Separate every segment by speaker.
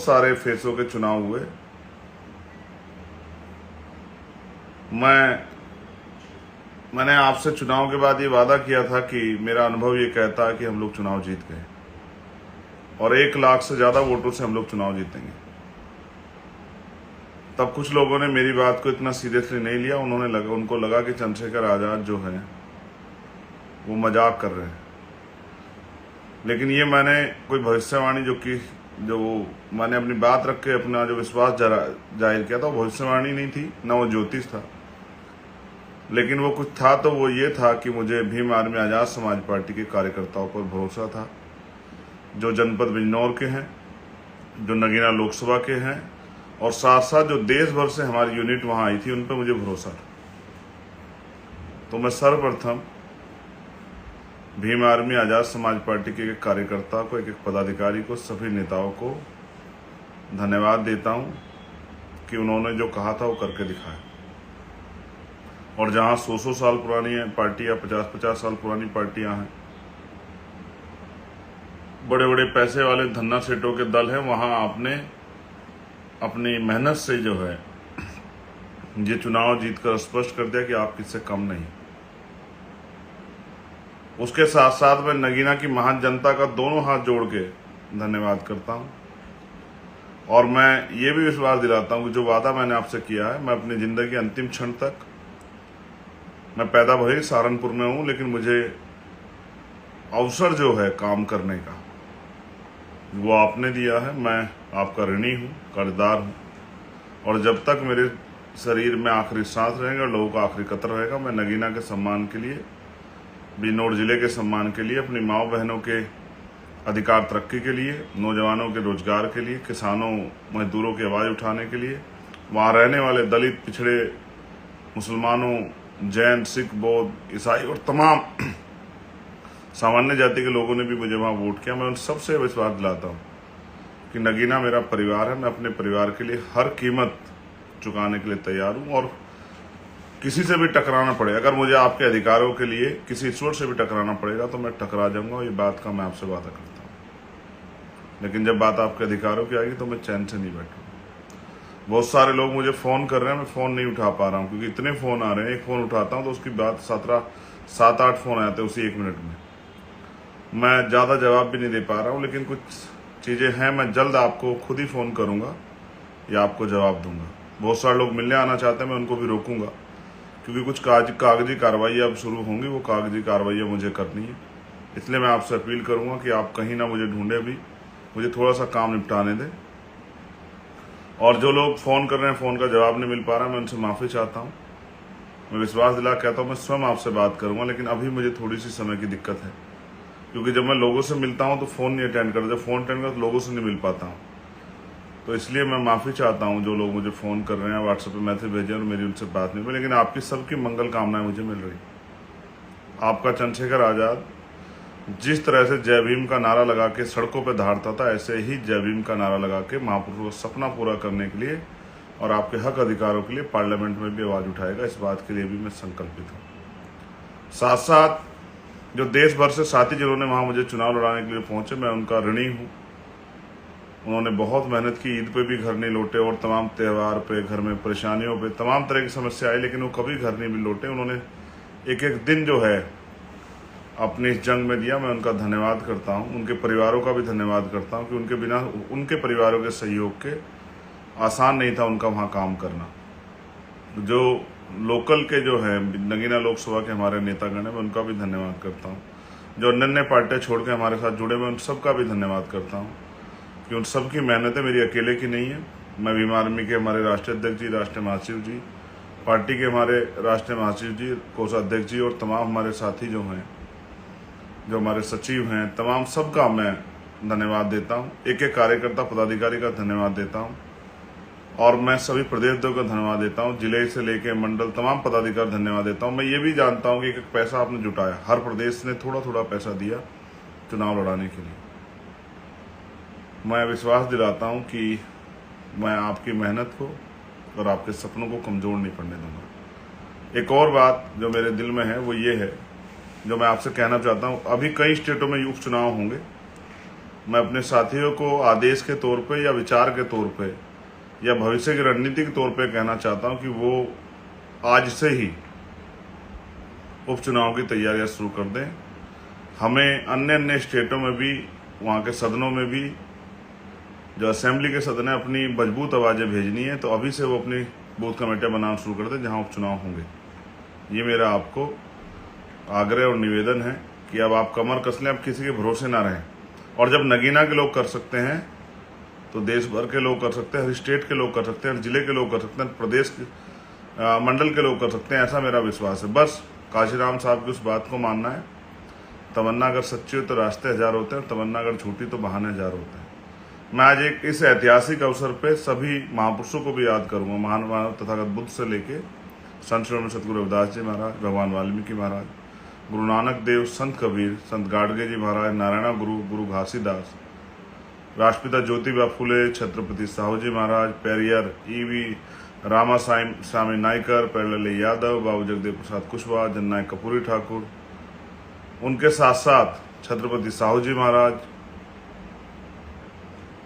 Speaker 1: सारे फेसों के चुनाव हुए। मैंने आपसे चुनाव के बाद ये वादा किया था कि मेरा अनुभव ये कहता है कि हम लोग चुनाव जीत गए और 1 लाख से ज्यादा वोटों से हम लोग चुनाव जीतेंगे। तब कुछ लोगों ने मेरी बात को इतना सीरियसली नहीं लिया। उनको लगा कि चंद्रशेखर आजाद जो है वो मजाक कर रहे हैं। लेकिन ये मैंने कोई भविष्यवाणी जो मैंने अपनी बात रख के अपना जो विश्वास जाहिर किया था, वो भविष्यवाणी नहीं थी, ना वो ज्योतिष था। लेकिन वो कुछ था तो वो ये था कि मुझे भीम आर्मी आजाद समाज पार्टी के कार्यकर्ताओं पर भरोसा था, जो जनपद बिजनौर के हैं, जो नगीना लोकसभा के हैं, और साथ साथ जो देश भर से हमारी यूनिट वहां आई थी, उन पर मुझे भरोसा था। तो मैं सर्वप्रथम भीम आर्मी आजाद समाज पार्टी के एक कार्यकर्ता को, एक पदाधिकारी को, सभी नेताओं को धन्यवाद देता हूं कि उन्होंने जो कहा था वो करके दिखाया। और जहां 100 साल पुरानी पार्टियां, 50 साल पुरानी पार्टियां हैं, बड़े बड़े पैसे वाले धन्ना सेठों के दल हैं, वहां आपने अपनी मेहनत से जो है ये चुनाव जीतकर स्पष्ट कर दिया कि आप किससे कम नहीं। उसके साथ साथ मैं नगीना की महान जनता का दोनों हाथ जोड़ के धन्यवाद करता हूं। और मैं ये भी विश्वास दिलाता हूं कि जो वादा मैंने आपसे किया है, मैं अपनी जिंदगी के अंतिम क्षण तक, मैं पैदा भले सहारनपुर में हूं, लेकिन मुझे अवसर जो है काम करने का वो आपने दिया है। मैं आपका ऋणी हूं, कर्जदार हूं। और जब तक मेरे शरीर में आखिरी सांस रहेगा, लोगों का आखिरी कतर रहेगा, मैं नगीना के सम्मान के लिए, बिजनौर जिले के सम्मान के लिए, अपनी माओ बहनों के अधिकार तरक्की के लिए, नौजवानों के रोजगार के लिए, किसानों मजदूरों की आवाज उठाने के लिए, वहां रहने वाले दलित, पिछड़े, मुसलमानों, जैन, सिख, बौद्ध, ईसाई और तमाम सामान्य जाति के लोगों ने भी मुझे वहां वोट किया। मैं उन सबसे विश्वास दिलाता हूं कि नगीना मेरा परिवार है। मैं अपने परिवार के लिए हर कीमत चुकाने के लिए तैयार हूं, और किसी से भी टकराना पड़े, अगर मुझे आपके अधिकारों के लिए किसी ईश्वर से भी टकराना पड़ेगा तो मैं टकरा जाऊंगा। ये बात का मैं आपसे वादा करता हूं। लेकिन जब बात आपके अधिकारों की आएगी तो मैं चैन से नहीं बैठूंगा। बहुत सारे लोग मुझे फोन कर रहे हैं, मैं फोन नहीं उठा पा रहा हूं क्योंकि इतने फोन आ रहे हैं। एक फोन उठाता हूं तो उसकी बात 7-8 फोन आते हैं उसी 1 मिनट में। मैं ज्यादा जवाब भी नहीं दे पा रहा हूं, लेकिन कुछ चीजें हैं, मैं जल्द आपको खुद ही फोन करूंगा या आपको जवाब दूंगा। बहुत सारे लोग मिलने आना चाहते हैं, मैं उनको भी रोकूंगा क्योंकि कुछ कागजी कार्रवाई अब शुरू होंगी, वो कागजी कार्रवाई मुझे करनी है। इसलिए मैं आपसे अपील करूंगा कि आप कहीं ना मुझे ढूंढे भी, मुझे थोड़ा सा काम निपटाने दें। और जो लोग फोन कर रहे हैं, फोन का जवाब नहीं मिल पा रहा, मैं उनसे माफी चाहता हूं। मैं विश्वास दिला कहता हूं मैं स्वयं आपसे बात करूंगा, लेकिन अभी मुझे थोड़ी सी समय की दिक्कत है क्योंकि जब मैं लोगों से मिलता हूं तो फोन नहीं अटेंड करता, जब फोन अटेंड करता तो लोगों से नहीं मिल पाता हूं। तो इसलिए मैं माफी चाहता हूं जो लोग मुझे फोन कर रहे हैं, व्हाट्सएप पे मैसेज भेजे और मेरी उनसे बात नहीं हुई। लेकिन आपकी सबकी मंगल कामनाएं मुझे मिल रही। आपका चंद्रशेखर आजाद जिस तरह से जय भीम का नारा लगा के सड़कों पर दहाड़ता था, ऐसे ही जय भीम का नारा लगा के महापुरुषों का सपना पूरा करने के लिए और आपके हक अधिकारों के लिए पार्लियामेंट में भी आवाज उठाएगा। इस बात के लिए भी मैं संकल्पित हूँ। साथ साथ जो देश भर से साथी जिन्होंने वहां मुझे चुनाव लड़ाने के लिए पहुंचे, मैं उनका ऋणी हूं। उन्होंने बहुत मेहनत की, ईद पे भी घर नहीं लौटे और तमाम त्यौहार पे, घर में परेशानियों पे, तमाम तरह की समस्या आई, लेकिन वो कभी घर नहीं भी लौटे। उन्होंने एक एक दिन जो है अपनी इस जंग में दिया। मैं उनका धन्यवाद करता हूं, उनके परिवारों का भी धन्यवाद करता हूं कि उनके बिना, उनके परिवारों के सहयोग के आसान नहीं था उनका वहां काम करना। जो लोकल के जो है नगीना लोकसभा के हमारे नेतागण है, मैं उनका भी धन्यवाद करता हूँ। जो अन्य पार्टियां छोड़ के हमारे साथ जुड़े, मैं उन सबका भी धन्यवाद करता हूँ कि उन सबकी मेहनत है, मेरी अकेले की नहीं है। मैं भीम आर्मी के हमारे राष्ट्रीय अध्यक्ष जी, राष्ट्रीय महासचिव जी, पार्टी के हमारे राष्ट्रीय महासचिव जी, कोषाध्यक्ष जी और तमाम हमारे साथी जो हैं, जो हमारे सचिव हैं, तमाम सबका मैं धन्यवाद देता हूँ। एक एक कार्यकर्ता, पदाधिकारी का धन्यवाद देता हूँ। और मैं सभी प्रदेश का धन्यवाद देता हूँ, जिले से लेके मंडल तमाम पदाधिकारी धन्यवाद देता हूँ। मैं ये भी जानता हूँ कि एक पैसा आपने जुटाया, हर प्रदेश ने थोड़ा थोड़ा पैसा दिया चुनाव लड़ाने के लिए। मैं विश्वास दिलाता हूँ कि मैं आपकी मेहनत को और आपके सपनों को कमजोर नहीं पड़ने दूंगा। एक और बात जो मेरे दिल में है वो ये है, जो मैं आपसे कहना चाहता हूँ। अभी कई स्टेटों में उपचुनाव होंगे मैं अपने साथियों को आदेश के तौर पे या विचार के तौर पे या भविष्य की रणनीति के तौर पे कहना चाहता हूं कि वो आज से ही उपचुनाव की तैयारियां शुरू कर दें। हमें अन्य अन्य स्टेटों में भी, वहाँ के सदनों में भी, जो असेंबली के सदन है, अपनी मजबूत आवाज़ें भेजनी है, तो अभी से वो अपनी बूथ कमेटियाँ बनाना शुरू कर दें जहाँ उपचुनाव होंगे। ये मेरा आपको आग्रह और निवेदन है कि अब आप कमर कस लें, अब किसी के भरोसे ना रहें। और जब नगीना के लोग कर सकते हैं तो देश भर के लोग कर सकते हैं, हर स्टेट के लोग कर सकते हैं, हर जिले के लोग कर सकते हैं, प्रदेश के मंडल के लोग कर सकते हैं, ऐसा मेरा विश्वास है। बस काशीराम साहब की उस बात को मानना है, तमन्ना अगर सच्ची हो तो रास्ते हजार होते हैं, तमन्ना अगर झूठी तो बहाने हजार होते हैं। मैं आज एक इस ऐतिहासिक अवसर पे सभी महापुरुषों को भी याद करूंगा, महान मानव तथागत बुद्ध से लेके संत श्री सतगुरु रविदास जी महाराज, भगवान वाल्मीकि महाराज, गुरु नानक देव, संत कबीर, संत गाडगे जी महाराज, नारायणा गुरु, गुरु घासीदास, राष्ट्रपिता ज्योतिबा फुले, छत्रपति साहू जी महाराज, पेरियर ईवी रामा स्वामी नायकर, पेरलली यादव, बाबू जगदेव प्रसाद कुशवाहा, जननायक कपूरी ठाकुर, उनके साथ साथ छत्रपति साहू जी महाराज,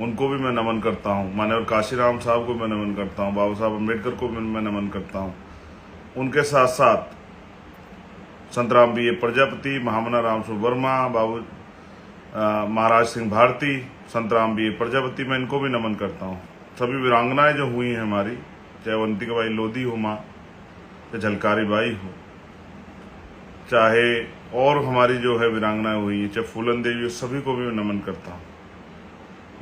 Speaker 1: उनको भी मैं नमन करता हूँ। माननीय काशीराम साहब को मैं नमन करता हूँ, बाबा साहब अम्बेडकर को भी मैं नमन करता हूँ। उनके साथ साथ संत राम बी ए प्रजापति, महामना राम स्वरूप वर्मा, बाबू महाराज सिंह भारती, संत राम बी ए प्रजापति, मैं इनको भी नमन करता हूँ। सभी वीरांगनाएं जो हुई हैं हमारी, चाहे अवंतिका बाई लोधी हो माँ, चाहे झलकारी बाई हो, चाहे और हमारी जो है वीरांगनाएं हुई, चाहे फूलन देवी, सभी को भी मैं नमन करता हूँ।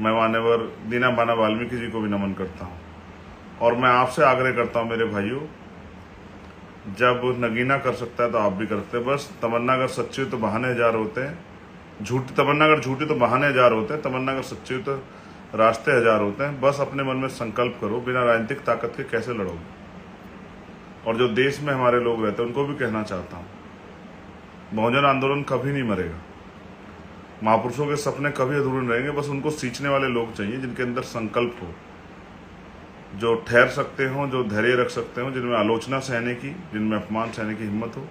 Speaker 1: मैं मान्यवर दीना बाना वाल्मीकि जी को भी नमन करता हूँ। और मैं आपसे आग्रह करता हूँ मेरे भाइयों, जब नगीना कर सकता है तो आप भी कर सकते हैं। बस तमन्ना अगर सच्ची हो तो बहाने हजार होते हैं, झूठी तमन्ना अगर झूठी तो बहाने हजार होते हैं, तमन्ना अगर सच्ची हो तो रास्ते हजार होते हैं। बस अपने मन में संकल्प करो, बिना राजनीतिक ताकत के कैसे लड़ोगे। और जो देश में हमारे लोग रहते हैं उनको भी कहना चाहता हूँ, बहुजन आंदोलन कभी नहीं मरेगा, महापुरुषों के सपने कभी अधूरे रहेंगे। बस उनको सींचने वाले लोग चाहिए जिनके अंदर संकल्प हो, जो ठहर सकते हो, जो धैर्य रख सकते हो, जिनमें आलोचना सहने की, जिनमें अपमान सहने की हिम्मत हो,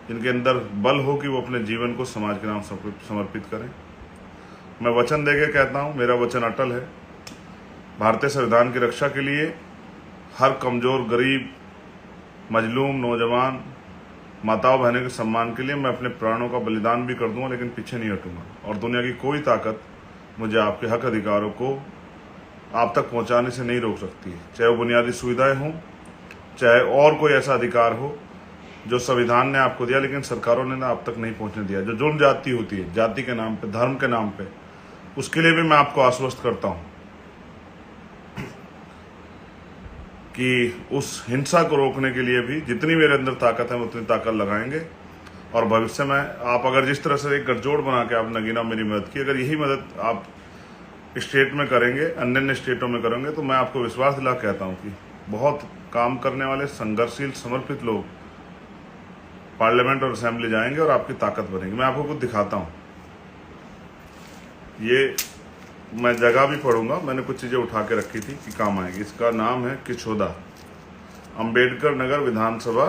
Speaker 1: जिनके अंदर बल हो कि वो अपने जीवन को समाज के नाम समर्पित करें। मैं वचन देके कहता हूँ, मेरा वचन अटल है। भारतीय संविधान की रक्षा के लिए हर कमजोर, गरीब, मजलूम, नौजवान, माताओं बहनों के सम्मान के लिए मैं अपने प्राणों का बलिदान भी कर दूंगा, लेकिन पीछे नहीं हटूंगा। और दुनिया की कोई ताकत मुझे आपके हक अधिकारों को आप तक पहुंचाने से नहीं रोक सकती है, चाहे वो बुनियादी सुविधाएं हों, चाहे और कोई ऐसा अधिकार हो जो संविधान ने आपको दिया लेकिन सरकारों ने आप तक नहीं पहुंचने दिया। जो जुर्म जाति होती है, जाति के नाम पे, धर्म के नाम पे, उसके लिए भी मैं आपको आश्वस्त करता हूं कि उस हिंसा को रोकने के लिए भी जितनी मेरे अंदर ताकत है उतनी ताकत लगाएंगे। और भविष्य में आप अगर जिस तरह से एक गठजोड़ बना के आप नगीना मेरी मदद की, अगर यही मदद आप स्टेट में करेंगे, अन्य अन्य स्टेटों में करेंगे, तो मैं आपको विश्वास दिला कहता हूं कि बहुत काम करने वाले, संघर्षशील, समर्पित लोग पार्लियामेंट और असेंबली जाएंगे और आपकी ताकत बनेगी। मैं आपको कुछ दिखाता हूं, ये मैं जगह भी पढ़ूंगा, मैंने कुछ चीजें उठा के रखी थी कि काम आएगी। इसका नाम है किछोदा, अंबेडकर नगर विधानसभा,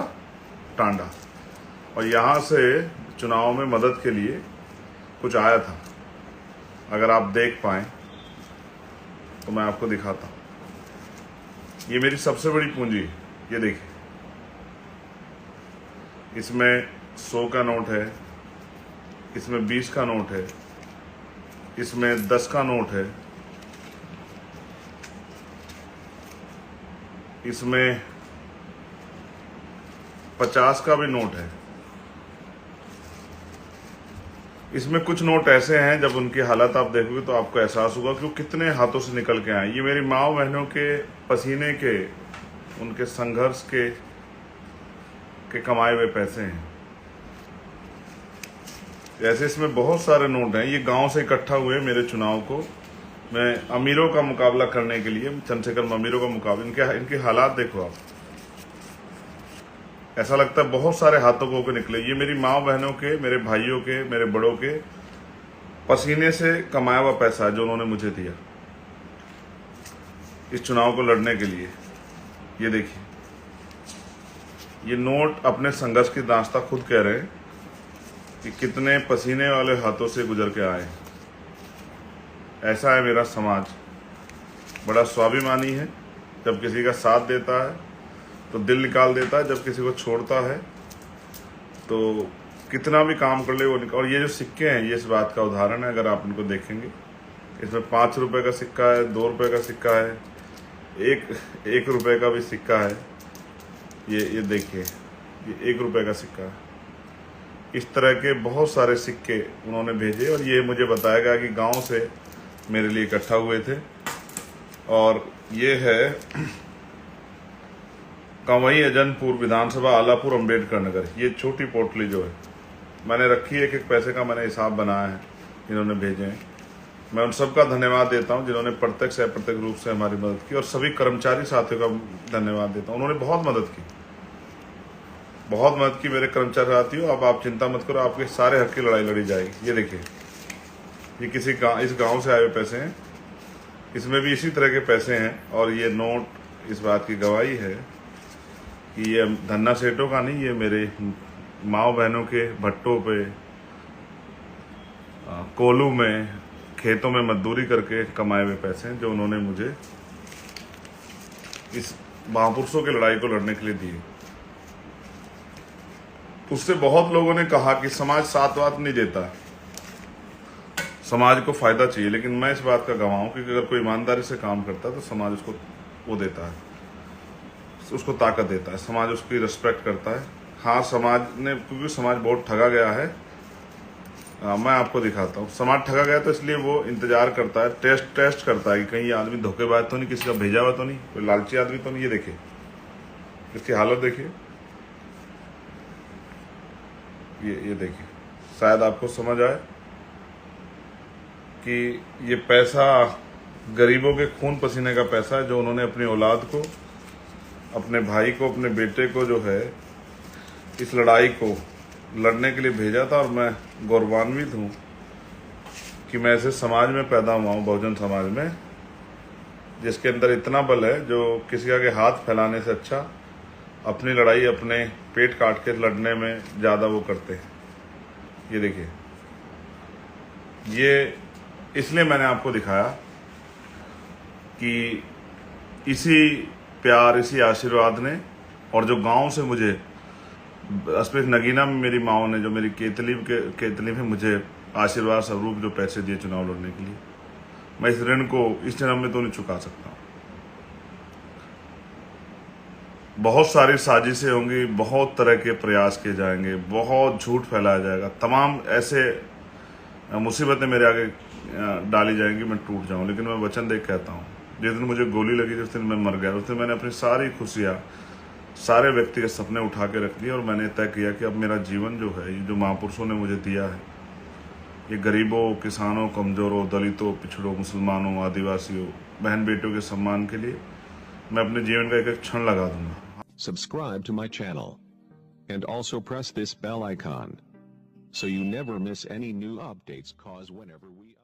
Speaker 1: टांडा। और यहाँ से चुनाव में मदद के लिए कुछ आया था, अगर आप देख पाएं तो मैं आपको दिखाता हूं। ये मेरी सबसे बड़ी पूंजी है, ये देखिए, इसमें 100 का नोट है, इसमें 20 का नोट है, इसमें 10 का नोट है, इसमें 50 का भी नोट है। इसमें कुछ नोट ऐसे हैं, जब उनकी हालत आप देखोगे तो आपको एहसास होगा कि वो कितने हाथों से निकल के आए। ये मेरी माँ बहनों के पसीने के, उनके संघर्ष के कमाए हुए पैसे हैं। ऐसे इसमें बहुत सारे नोट हैं, ये गांव से इकट्ठा हुए मेरे चुनाव को मैं अमीरों का मुकाबला करने के लिए, चंद्रशेखर अमीरों का मुकाबला, इनके हालात देखो आप, ऐसा लगता है बहुत सारे हाथों को होकर निकले। ये मेरी माँ बहनों के, मेरे भाइयों के, मेरे बड़ों के पसीने से कमाया हुआ पैसा है जो उन्होंने मुझे दिया इस चुनाव को लड़ने के लिए। ये देखिए, ये नोट अपने संघर्ष की दास्तां खुद कह रहे हैं कि कितने पसीने वाले हाथों से गुजर के आए। ऐसा है मेरा समाज, बड़ा स्वाभिमानी है। जब किसी का साथ देता है तो दिल निकाल देता है, जब किसी को छोड़ता है तो कितना भी काम कर ले वो और ये जो सिक्के हैं ये इस बात का उदाहरण है। अगर आप इनको देखेंगे, इसमें 5 रुपए का सिक्का है, 2 रुपए का सिक्का है, एक रुपए का भी सिक्का है। ये देखिए, ये 1 रुपए का सिक्का है। इस तरह के बहुत सारे सिक्के उन्होंने भेजे और ये मुझे बताया गया कि गांव से मेरे लिए इकट्ठा हुए थे। और ये है कंवई अजनपुर विधानसभा, आलापुर, अंबेडकर नगर। ये छोटी पोटली जो है मैंने रखी है, एक पैसे का मैंने हिसाब बनाया है, इन्होंने भेजे हैं। मैं उन सबका धन्यवाद देता हूं जिन्होंने प्रत्यक्ष या अप्रत्यक्ष रूप से हमारी मदद की, और सभी कर्मचारी साथियों का धन्यवाद देता हूं। उन्होंने बहुत मदद की, बहुत मदद की मेरे कर्मचारी साथियों। अब आप चिंता मत करो, आपके सारे हक की लड़ाई लड़ी जाएगी। ये देखिए, ये इस गांव से आए हुए पैसे हैं, इसमें भी इसी तरह के पैसे हैं। और ये नोट इस बात की गवाही है कि ये धन्ना सेठों का नहीं, ये मेरे माओ बहनों के भट्टों पे, कोलू में, खेतों में मजदूरी करके कमाए हुए पैसे हैं जो उन्होंने मुझे इस महापुरुषों की लड़ाई को लड़ने के लिए दिए। उससे बहुत लोगों ने कहा कि समाज साथ वात नहीं देता, समाज को फायदा चाहिए, लेकिन मैं इस बात का गवाह हूं कि अगर कोई ईमानदारी से काम करता है तो समाज उसको वो देता है, उसको ताकत देता है, समाज उसकी रिस्पेक्ट करता है। हाँ, समाज ने, क्योंकि समाज बहुत ठगा गया है। मैं आपको दिखाता हूँ, समाज ठगा गया तो इसलिए वो इंतजार करता है, टेस्ट करता है कि कहीं ये आदमी धोखेबाज तो नहीं, किसी का भेजा हुआ तो नहीं, कोई लालची आदमी तो नहीं। ये देखिए, इसकी हालत देखिए, ये देखिए, शायद आपको समझ आए कि ये पैसा गरीबों के खून पसीने का पैसा है जो उन्होंने अपनी औलाद को, अपने भाई को, अपने बेटे को जो है इस लड़ाई को लड़ने के लिए भेजा था। और मैं गौरवान्वित हूँ कि मैं ऐसे समाज में पैदा हुआ हूँ, बहुजन समाज में, जिसके अंदर इतना बल है जो किसी के हाथ फैलाने से अच्छा अपनी लड़ाई अपने पेट काट के लड़ने में ज़्यादा वो करते हैं। ये देखिए, ये इसलिए मैंने आपको दिखाया कि इसी प्यार, इसी आशीर्वाद ने, और जो गांव से मुझे स्पेशल नगीना में मेरी माओ ने, जो मेरी केतली में मुझे आशीर्वाद स्वरूप जो पैसे दिए चुनाव लड़ने के लिए, मैं इस ऋण को इस जन्म में तो नहीं चुका सकता। बहुत सारी साजिशें होंगी, बहुत तरह के प्रयास किए जाएंगे, बहुत झूठ फैलाया जाएगा, तमाम ऐसे मुसीबतें मेरे आगे डाली जाएंगी, मैं टूट जाऊं। लेकिन मैं वचन देख कहता हूं, जिस दिन मुझे गोली लगी, जिस दिन मैं मर गया, उस दिन मैंने अपनी सारी खुशियां, सारे व्यक्तिगत सपने उठा के रख दिए और मैंने तय किया कि अब मेरा जीवन जो है, ये जो महापुरुषों ने मुझे दिया है, ये गरीबों, किसानों, कमजोरों, दलितों, पिछड़ों, मुसलमानों, आदिवासियों, बहन बेटियों के सम्मान के लिए मैं अपने जीवन का एक एक क्षण लगा दूंगा।
Speaker 2: Subscribe to my channel and also press this bell icon so you never miss any new updates, cause whenever we